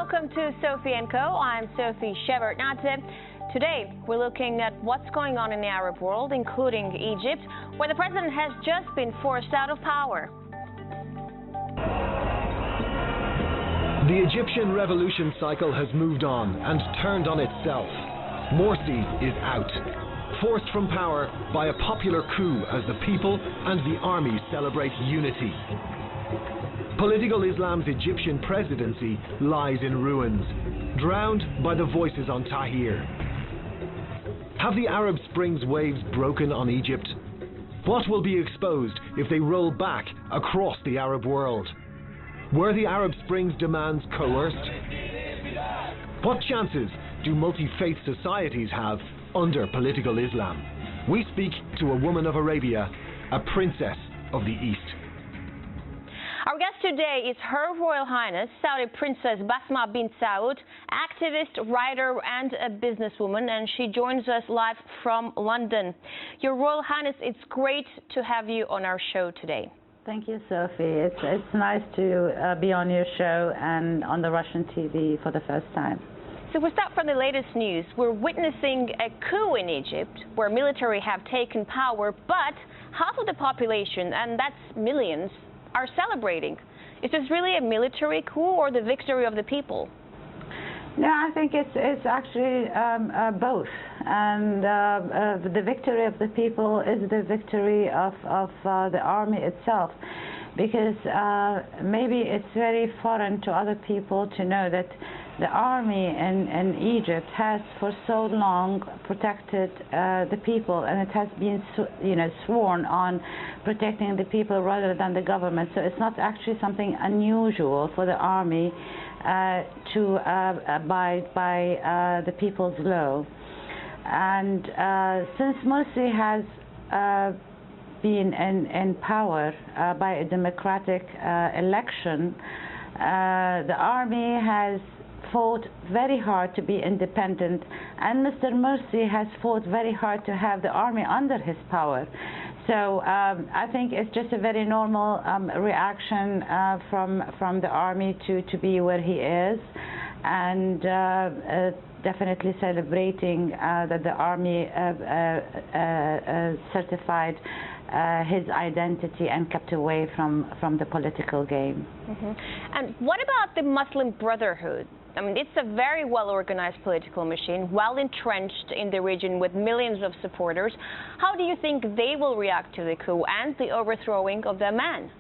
Welcome to Sophie & Co. I'm Sophie Shevardnadze. Today, we're looking at what's going on in the Arab world, including Egypt, where the president has just been forced out of power. The Egyptian revolution cycle has moved on and turned on itself. Morsi is out, forced from power by a popular coup as the people and the army celebrate unity. Political Islam's Egyptian presidency lies in ruins, drowned by the voices on Tahrir. Have the Arab Spring's waves broken on Egypt? What will be exposed if they roll back across the Arab world? Were the Arab Spring's demands coerced? What chances do multi-faith societies have under political Islam? We speak to a woman of Arabia, a princess of the East. Our guest today is Her Royal Highness Saudi Princess Bsmة bin Saud, activist, writer and a businesswoman, and she joins us live from London. Your Royal Highness, it's great to have you on our show today. Thank you, Sophie. It's nice to be on your show and on the Russian TV for the first time. So we start from the latest news. We're witnessing a coup in Egypt where military have taken power, but half of the population, and that's millions, are celebrating. Is this really a military coup or the victory of the people? No, I think it's actually both. And the victory of the people is the victory of the army itself. Because maybe it's very foreign to other people to know that the army in Egypt has for so long protected the people, and it has been sworn on protecting the people rather than the government. So it's not actually something unusual for the army to abide by the people's law. And since Morsi has been in power by a democratic election, the army has fought very hard to be independent, and Mr. Morsi has fought very hard to have the army under his power. So I think it's just a very normal reaction from the army to be where he is, and definitely celebrating that the army certified his identity and kept away from the political game. And what about the Muslim Brotherhood? I mean, it's a very well-organized political machine, well-entrenched in the region with millions of supporters. How do you think they will react to the coup and the overthrowing of the man?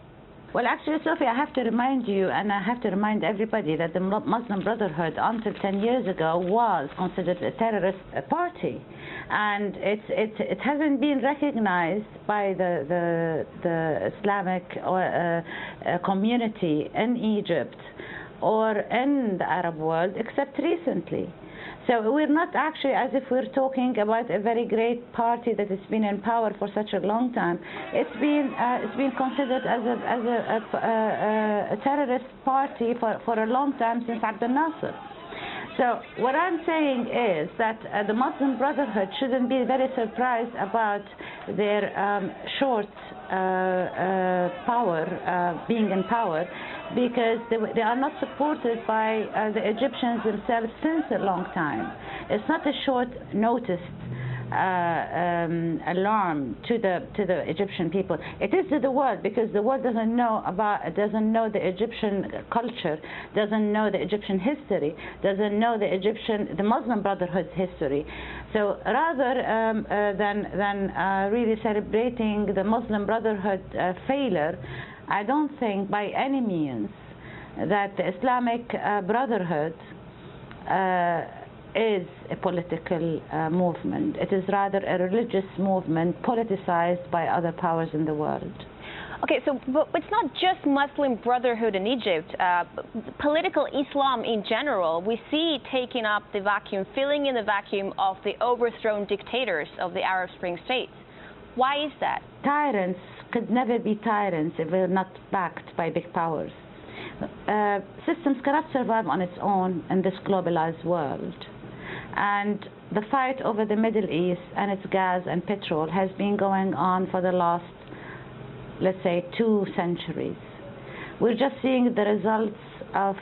Well, actually, Sophie, I have to remind you, and I have to remind everybody, that the Muslim Brotherhood, until 10 years ago, was considered a terrorist party. And it hasn't been recognized by the Islamic community in Egypt or in the Arab world, except recently. So we're not actually as if we're talking about a very great party that has been in power for such a long time. It's been considered as a terrorist party for a long time, since Abdel Nasser. So what I'm saying is that the Muslim Brotherhood shouldn't be very surprised about their short power, being in power, because they are not supported by the Egyptians themselves since a long time. It's not a short notice alarm to the Egyptian people. It is to the world, because the world doesn't know the Egyptian culture, doesn't know the Egyptian history, doesn't know the Muslim Brotherhood's history. So rather than really celebrating the Muslim Brotherhood failure, I don't think by any means that the Islamic Brotherhood is a political movement. It is rather a religious movement politicized by other powers in the world. Okay, so but it's not just Muslim Brotherhood in Egypt. Political Islam in general, we see taking up the vacuum, filling in the vacuum of the overthrown dictators of the Arab Spring states. Why is that? Tyrants could never be tyrants if they're not backed by big powers. Systems cannot survive on its own in this globalized world. And the fight over the Middle East and its gas and petrol has been going on for the last, let's say, 2 centuries. We're just seeing the results of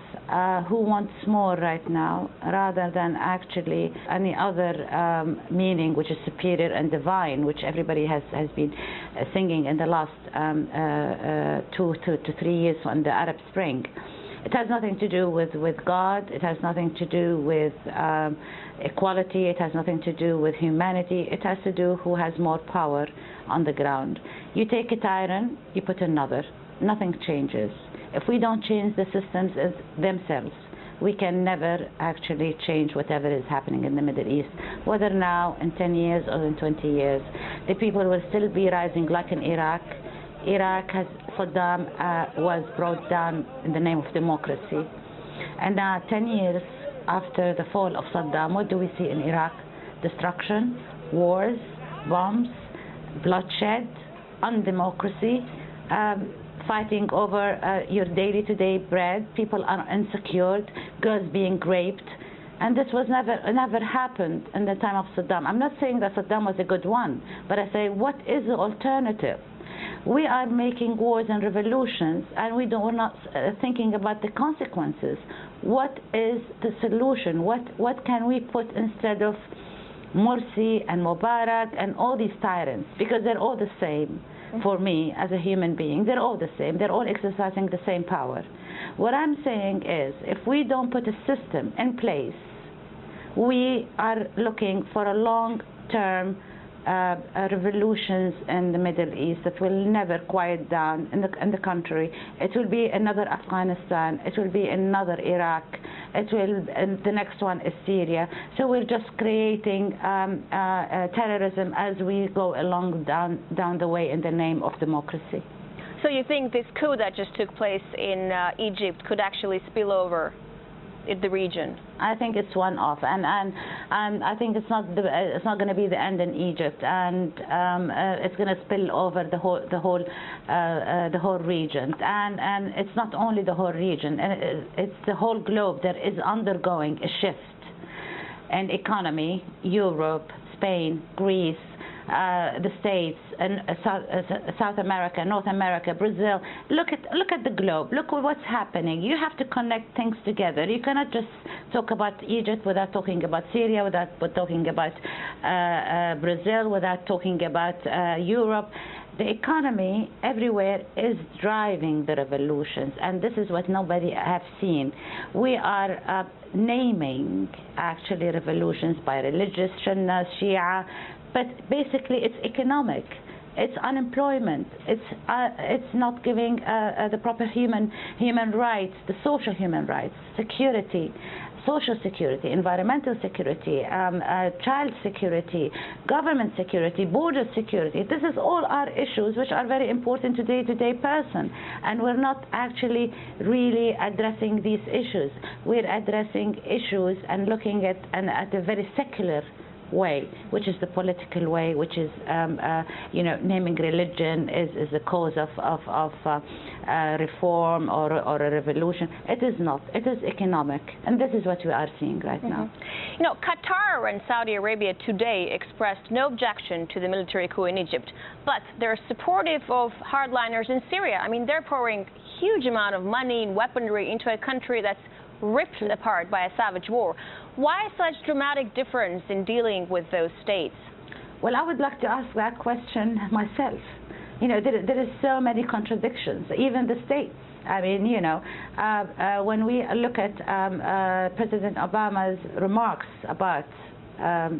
who wants more right now, rather than actually any other meaning which is superior and divine, which everybody has been singing in the last 2 to 3 years on the Arab Spring. It has nothing to do with God. It has nothing to do with equality. It has nothing to do with humanity. It has to do who has more power on the ground. You take a tyrant, you put another. Nothing changes. If we don't change the systems themselves, we can never actually change whatever is happening in the Middle East, whether now, in 10 years, or in 20 years. The people will still be rising, like in Iraq. Saddam was brought down in the name of democracy. And now, 10 years after the fall of Saddam, what do we see in Iraq? Destruction, wars, bombs, bloodshed, undemocracy, fighting over your day-to-day bread. People are insecure, girls being raped. And this was never happened in the time of Saddam. I'm not saying that Saddam was a good one, but I say, what is the alternative? We are making wars and revolutions, and we're not thinking about the consequences. What is the solution? What can we put instead of Morsi and Mubarak and all these tyrants? Because they're all the same for me as a human being. They're all the same. They're all exercising the same power. What I'm saying is, if we don't put a system in place, we are looking for a long-term revolutions in the Middle East that will never quiet down. In the country, it will be another Afghanistan, it will be another Iraq, and the next one is Syria. So we're just creating terrorism as we go along down the way in the name of democracy. So you think this coup that just took place in Egypt could actually spill over in the region? I think it's one-off, and I think it's not going to be the end in Egypt, and it's going to spill over the whole region, and it's not only the whole region, and it's the whole globe that is undergoing a shift in economy. Europe, Spain, Greece, the States, and South America, North America, Brazil. Look at the globe. Look at what's happening. You have to connect things together. You cannot just talk about Egypt without talking about Syria, without talking about Brazil, without talking about Europe. The economy everywhere is driving the revolutions, and this is what nobody has seen. We are naming actually revolutions by religious, Sunni, Shia, but basically it's economic. It's unemployment. It's not giving the proper human rights, the social human rights, security, social security, environmental security, child security, government security, border security. This is all our issues which are very important to day-to-day person, and we're not actually really addressing these issues. We're addressing issues and looking at a very secular way, which is the political way, which is naming religion is the cause of reform or a revolution. It is not. It is economic, and this is what we are seeing right now. You know, Qatar and Saudi Arabia today expressed no objection to the military coup in Egypt, but they're supportive of hardliners in Syria. I mean, they're pouring huge amount of money and weaponry into a country that's ripped apart by a savage war. Why such dramatic difference in dealing with those states? Well, I would like to ask that question myself. You know, there is so many contradictions, even the states. I mean, you know, when we look at President Obama's remarks about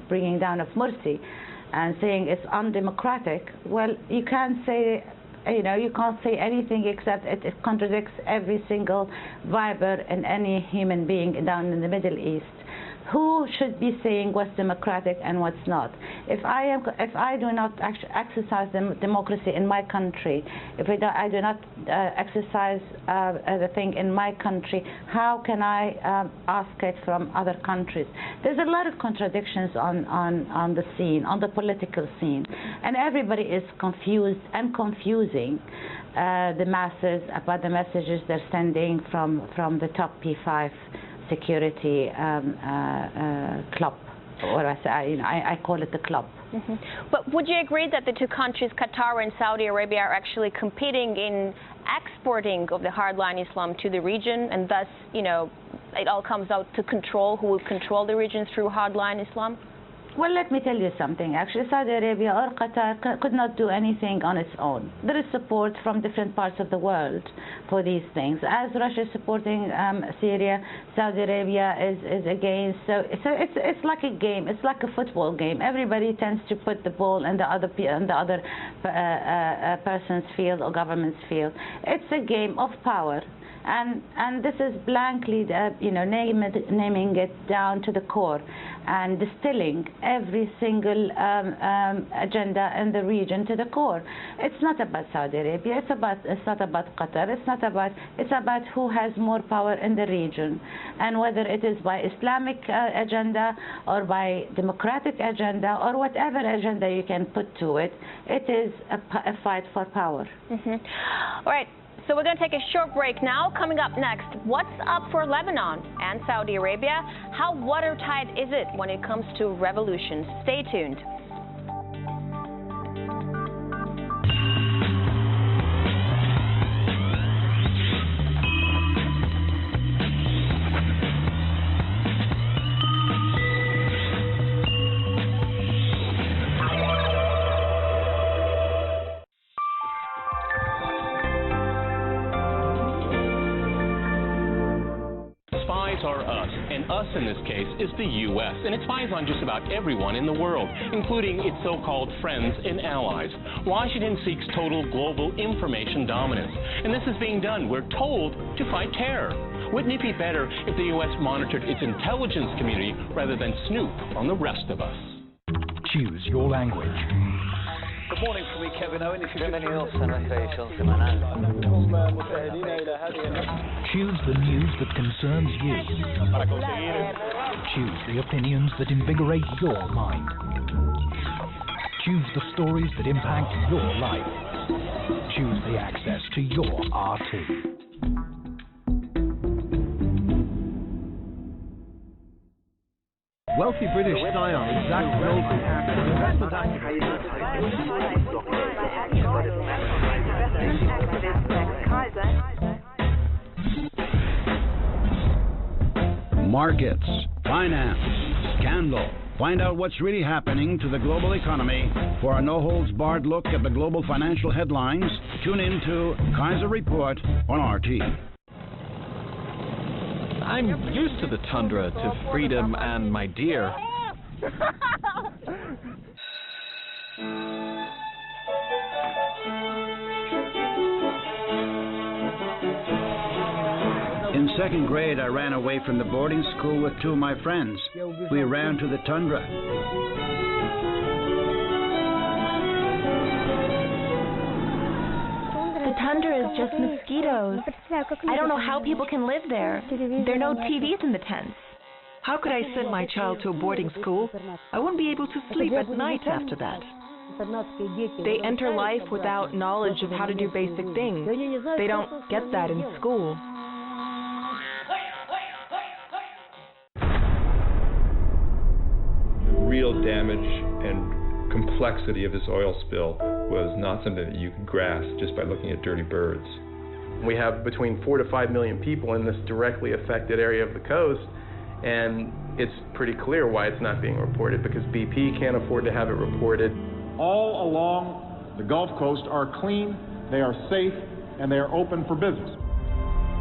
bringing down of Morsi and saying it's undemocratic, well, you can't say, you know, you can't say anything except it contradicts every single fiber in any human being down in the Middle East. Who should be saying what's democratic and what's not? If I do not exercise democracy in my country, if I do not exercise the thing in my country, how can I ask it from other countries? There's a lot of contradictions on the scene, on the political scene, and everybody is confused and confusing the masses about the messages they're sending from the top P5 security club, or I call it the club. But would you agree that the two countries, Qatar and Saudi Arabia, are actually competing in exporting of the hardline Islam to the region, and thus, you know, it all comes out to control who will control the region through hardline Islam? Well, let me tell you something. Actually, Saudi Arabia or Qatar could not do anything on its own. There is support from different parts of the world for these things. As Russia is supporting Syria, Saudi Arabia is against. So it's like a game. It's like a football game. Everybody tends to put the ball in the other person's field or government's field. It's a game of power. And this is blankly, you know, naming it down to the core and distilling every single agenda in the region to the core. It's not about Saudi Arabia. It's not about Qatar. It's about who has more power in the region, and whether it is by Islamic agenda or by democratic agenda or whatever agenda you can put to it. It is a fight for power. All right. So we're going to take a short break now. Coming up next, what's up for Lebanon and Saudi Arabia? How watertight is it when it comes to revolutions? Stay tuned. Us in this case is the U.S., and it spies on just about everyone in the world, including its so-called friends and allies. Washington seeks total global information dominance, and this is being done, we're told, to fight terror. Wouldn't it be better if the U.S. monitored its intelligence community rather than snoop on the rest of us? Choose your language. Good morning from me, Kevin Owen. Choose the news that concerns you. Choose the opinions that invigorate your mind. Choose the stories that impact your life. Choose the access to your RT. Wealthy British scion Zach Markets, finance, scandal. Find out what's really happening to the global economy. For a no-holds-barred look at the global financial headlines, tune in to Kaiser Report on RT. I'm used to the tundra, to freedom and my deer. In second grade, I ran away from the boarding school with two of my friends. We ran to the tundra. The tundra is just mosquitoes. I don't know how people can live there. There are no TVs in the tents. How could I send my child to a boarding school? I wouldn't be able to sleep at night after that. They enter life without knowledge of how to do basic things. They don't get that in school. The real damage and complexity of this oil spill was not something that you could grasp just by looking at dirty birds. We have between 4 to 5 million people in this directly affected area of the coast, and it's pretty clear why it's not being reported, because BP can't afford to have it reported. All along the Gulf Coast are clean, they are safe, and they are open for business.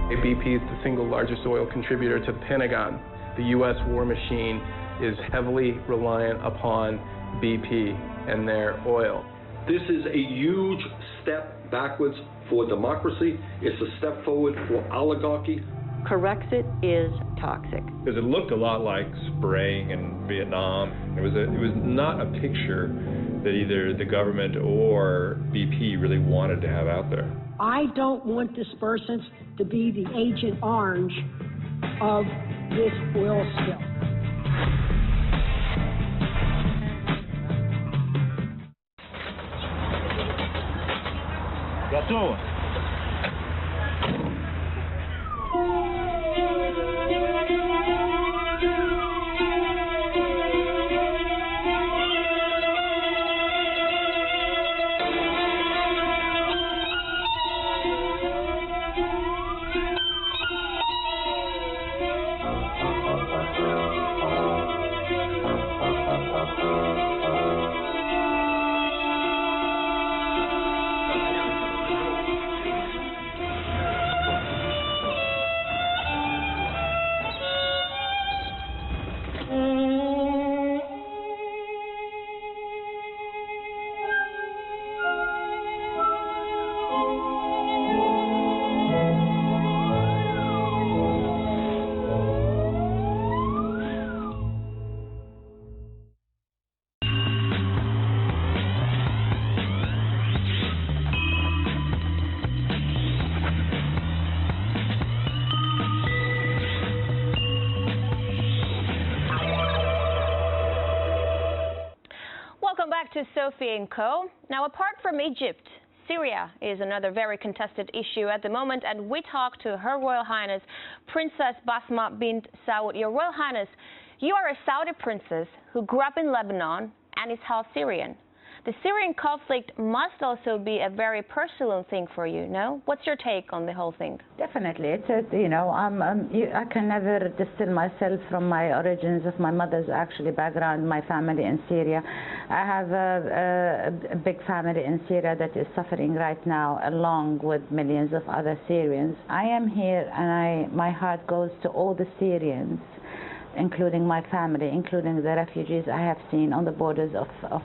BP is the single largest oil contributor to the Pentagon. The U.S. war machine is heavily reliant upon BP and their oil. This is a huge step backwards for democracy. It's a step forward for oligarchy. Correxit is toxic. Because it looked a lot like spraying in Vietnam. It was not a picture that either the government or BP really wanted to have out there. I don't want dispersants to be the Agent Orange of this oil spill. Готово. to Sophie and Co. Now, apart from Egypt, Syria is another very contested issue at the moment, and we talk to Her Royal Highness Princess Basma bint Saud. Your Royal Highness, you are a Saudi princess who grew up in Lebanon and is half Syrian. The Syrian conflict must also be a very personal thing for you, no? What's your take on the whole thing? Definitely. It's I can never distill myself from my origins of my mother's actually background, my family in Syria. I have a big family in Syria that is suffering right now, along with millions of other Syrians. I am here and my heart goes to all the Syrians, including my family, including the refugees I have seen on the borders of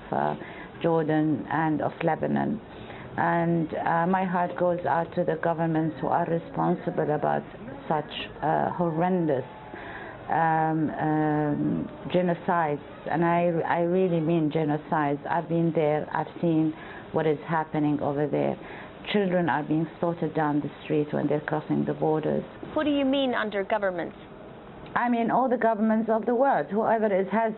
Jordan and of Lebanon. And my heart goes out to the governments who are responsible about such horrendous genocides. And I really mean genocides. I've been there, I've seen what is happening over there. Children are being slaughtered down the street when they're crossing the borders. Who do you mean under governments? I mean all the governments of the world, whoever has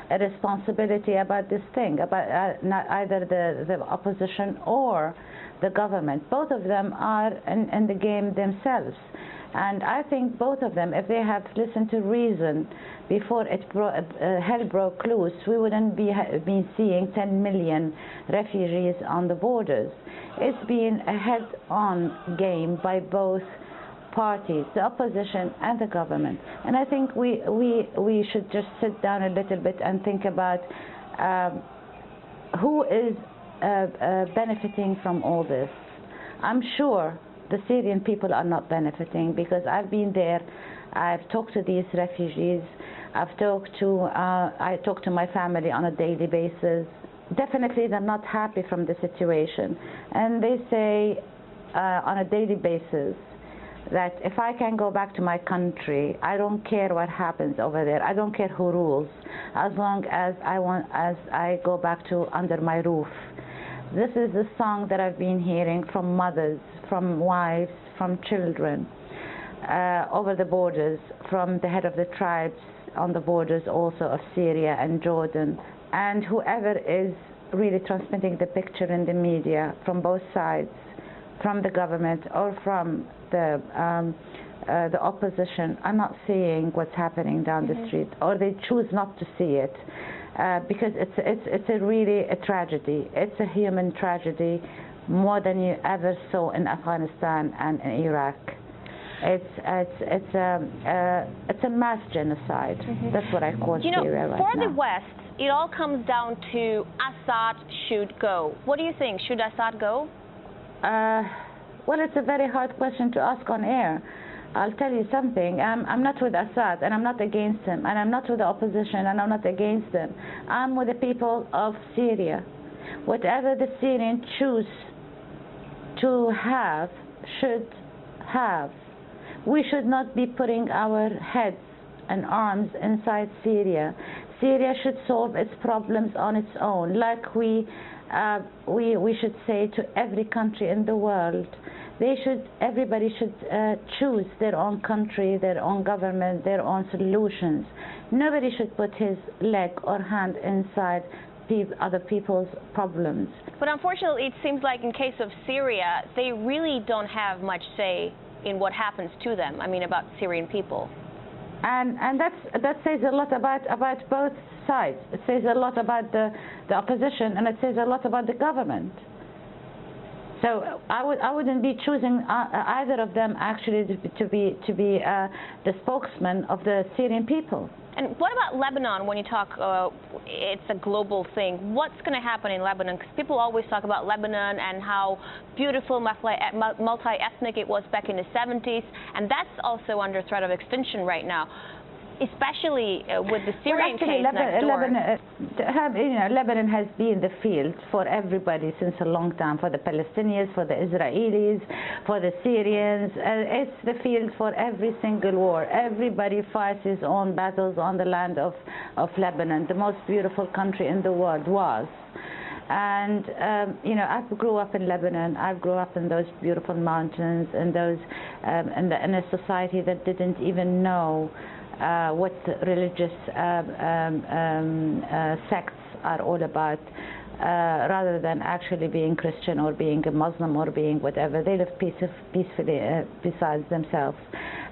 a responsibility about this thing, about not either the opposition or the government. Both of them are in the game themselves. And I think both of them, if they have listened to reason before hell broke loose, we wouldn't be seeing 10 million refugees on the borders. It's been a head-on game by both parties, the opposition and the government. And I think we should just sit down a little bit and think about who is benefiting from all this. I'm sure the Syrian people are not benefiting, because I've been there, I've talked to these refugees, I talk to my family on a daily basis. Definitely they're not happy from the situation, and they say on a daily basis that if I can go back to my country, I don't care what happens over there. I don't care who rules, as long as I go back to under my roof. This is the song that I've been hearing from mothers, from wives, from children over the borders, from the head of the tribes on the borders also of Syria and Jordan, and whoever is really transmitting the picture in the media from both sides, from the government or from the opposition, are not seeing what's happening down the street, or they choose not to see it, because it's really a tragedy. It's a human tragedy, more than you ever saw in Afghanistan and in Iraq. It's a mass genocide. That's what I call Syria right now. For the West, it all comes down to Assad should go. What do you think? Should Assad go? Well, it's a very hard question to ask on air. I'll tell you something. I'm not with Assad, and I'm not against him, and I'm not with the opposition, and I'm not against them. I'm with the people of Syria. Whatever the Syrians choose to have, should have. We should not be putting our heads and arms inside Syria. Syria should solve its problems on its own, like we should say to every country in the world. Everybody should choose their own country, their own government, their own solutions. Nobody should put his leg or hand inside other people's problems. But unfortunately, it seems like in case of Syria, they really don't have much say in what happens to them. I mean, about Syrian people. And that says a lot about both sides. It says a lot about the opposition, and it says a lot about the government. So I wouldn't be choosing either of them actually to be the spokesman of the Syrian people. And what about Lebanon? When you talk, it's a global thing. What's going to happen in Lebanon? Because people always talk about Lebanon and how beautiful, multi-ethnic it was back in the 70s, and that's also under threat of extinction right now, especially with the Syrian case next door. Lebanon has been the field for everybody since a long time, for the Palestinians, for the Israelis, for the Syrians. It's the field for every single war. Everybody fights his own battles on the land of Lebanon, the most beautiful country in the world was. And I grew up in Lebanon. I grew up in those beautiful mountains, and those in a society that didn't even know what religious sects are all about, rather than actually being Christian or being a Muslim or being whatever. They live peacefully besides themselves.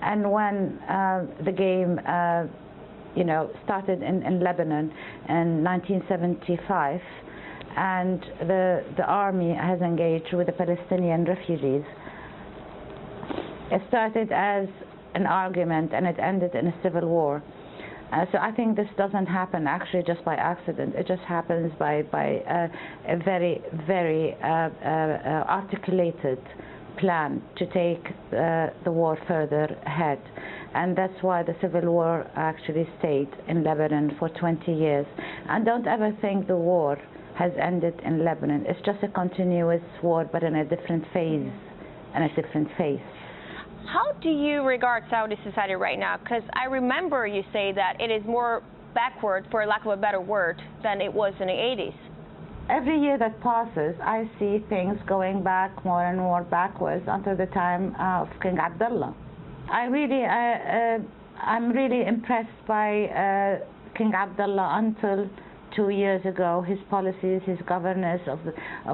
And when the game started in Lebanon in 1975, and the army has engaged with the Palestinian refugees, it started as an argument and it ended in a civil war. So I think this doesn't happen actually just by accident. It just happens by a very, very articulated plan to take the war further ahead. And that's why the civil war actually stayed in Lebanon for 20 years. And don't ever think the war has ended in Lebanon. It's just a continuous war, but in a different phase and a different face. How do you regard Saudi society right now? Because I remember you say that it is more backward, for lack of a better word, than it was in the 80s. Every year that passes, I see things going back more and more backwards until the time of King Abdullah. I'm really impressed by King Abdullah until 2 years ago. His policies, his governance of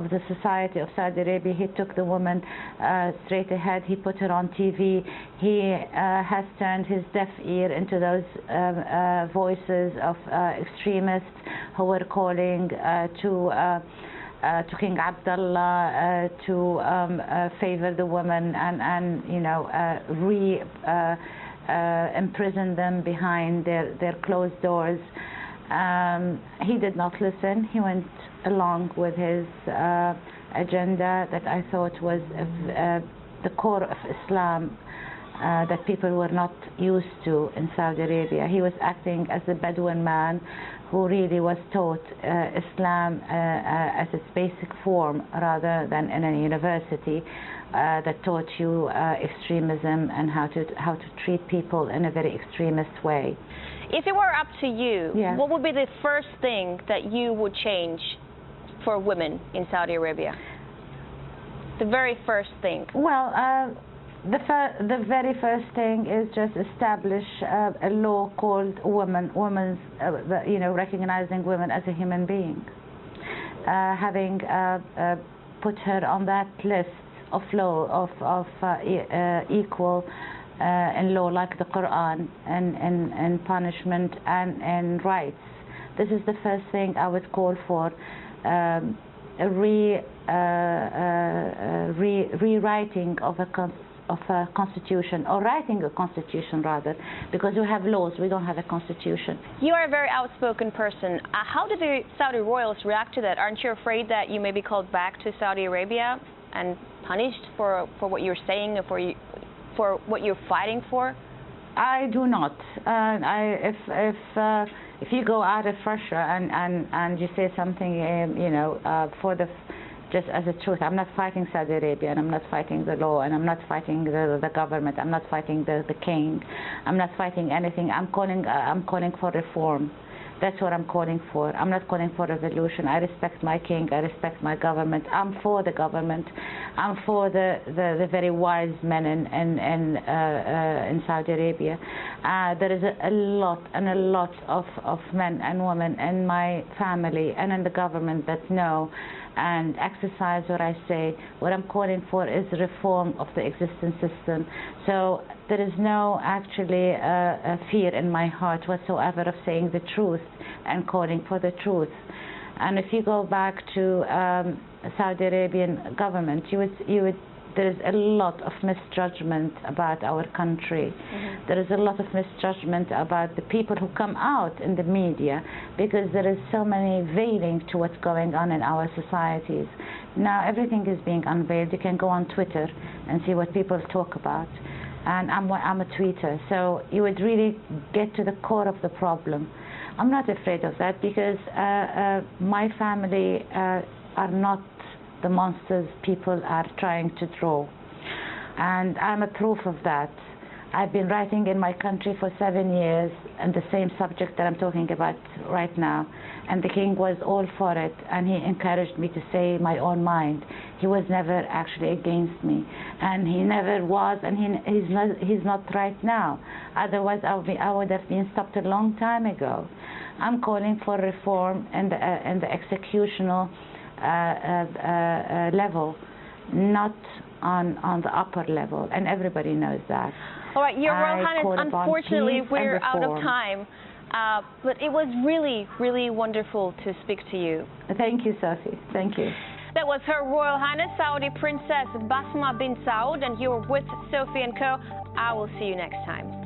the society of Saudi Arabia. He took the woman straight ahead. He put her on TV. He has turned his deaf ear into those voices of extremists who were calling to King Abdullah to favor the women and imprison them behind their closed doors. He did not listen. He went along with his agenda that I thought was the core of Islam that people were not used to in Saudi Arabia. He was acting as a Bedouin man who really was taught Islam as its basic form rather than in a university that taught you extremism and how to treat people in a very extremist way. If it were up to you, yeah, what would be the first thing that you would change for women in Saudi Arabia? The very first thing. Well, the very first thing is just establish a law called women's, recognizing women as a human being, having put her on that list of law of equal in law like the Quran and punishment and rights. This is the first thing I would call for, a rewriting of a constitution, or writing a constitution rather, because we have laws, we don't have a constitution. You are a very outspoken person. How do the Saudi royals react to that? Aren't you afraid that you may be called back to Saudi Arabia and punished for what you're saying and for what you're fighting for? I do not. If you go out of Russia and you say something, just as a truth, I'm not fighting Saudi Arabia, and I'm not fighting the law, and I'm not fighting the government, I'm not fighting the king, I'm not fighting anything. I'm calling for reform. That's what I'm calling for. I'm not calling for revolution. I respect my king. I respect my government. I'm for the government. I'm for the very wise men in Saudi Arabia. There is a lot of men and women in my family and in the government that know and exercise what I say. What I'm calling for is reform of the existing system. So there is no actually fear in my heart whatsoever of saying the truth and calling for the truth. And if you go back to Saudi Arabian government, there is a lot of misjudgment about our country. Mm-hmm. There is a lot of misjudgment about the people who come out in the media, because there is so many veiling to what's going on in our societies. Now everything is being unveiled. You can go on Twitter and see what people talk about. And I'm a tweeter, so you would really get to the core of the problem. I'm not afraid of that, because my family are not the monsters people are trying to draw. And I'm a proof of that. I've been writing in my country for 7 years on the same subject that I'm talking about right now. And the king was all for it, and he encouraged me to say my own mind. He was never actually against me, and he never was, and he's not right now. Otherwise, I would have been stopped a long time ago. I'm calling for reform in the executional level, not on the upper level, and everybody knows that. All right, Your Royal Highness, unfortunately we're out of time, but it was really, really wonderful to speak to you. Thank you, Sophie. Thank you. That was Her Royal Highness Saudi Princess Basma bin Saud, and you're with Sophie & Co. I will see you next time.